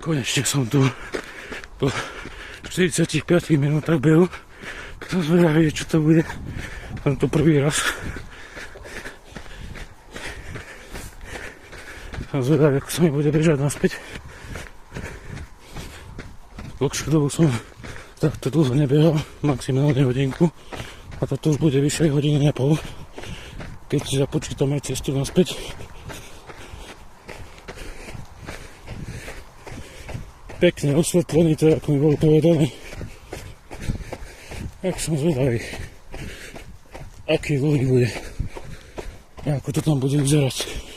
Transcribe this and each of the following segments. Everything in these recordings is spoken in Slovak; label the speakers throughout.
Speaker 1: Konečne som tu. Po 45 minútach behu. Som zvedavý, čo to bude. Som tu prvý raz. Som zvedavý, ako sa mi bude bežať naspäť. Dlhšiu dobu som takto dlho nebehal, maximálne hodinku. A toto už bude vyššie hodiny a pol. Keď si započítame cestu naspäť. Pekne osvetlený, to ako mi bolo povedané. Tak som zvedavý, aký dlhý bude a ako to tam bude vyzerať.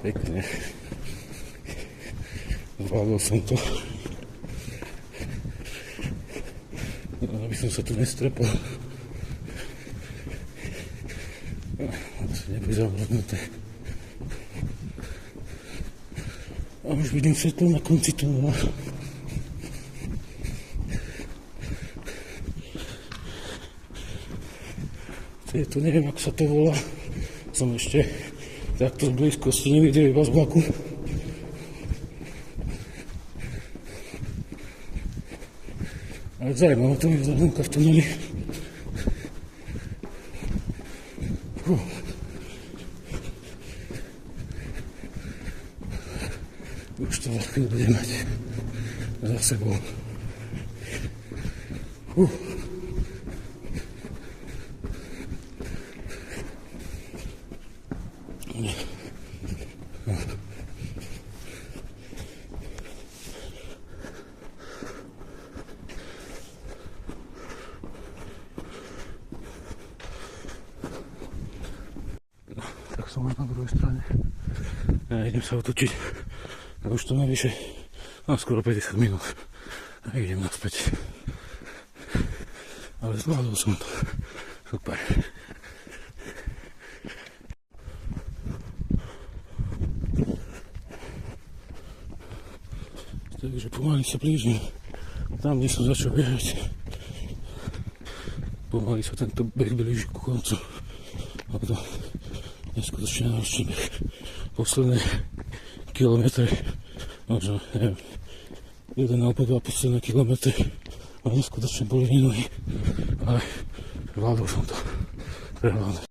Speaker 1: Pekne. Zvládol som to. Aby som sa tu nestrepol. Asi nebude zavládnuté. A už vidím svetlo na konci tunela. Tu neviem, ako sa to volá. Som ešte takto z blízkosti nevidel, iba z vlaku. Ale zaujímavé to je zadnúka v tuneli. Už to za chvíľu bude mať za sebou. Tak som na druhej strane. Ja idem sa otočiť. A už to navyše skoro 50 minút. A idem naspäť. Ale zvládol som to. Super. Takže pomaly sa blížim tam, kde som začal behať. Pomaly sa tento beh blíži ku koncu. A to neskutočne náročný beh. Posledné kilometre, možno, neviem, 1 alebo 2 posledné kilometre a neskutočne boli nohy, ale zvládol som to. To je hlavné.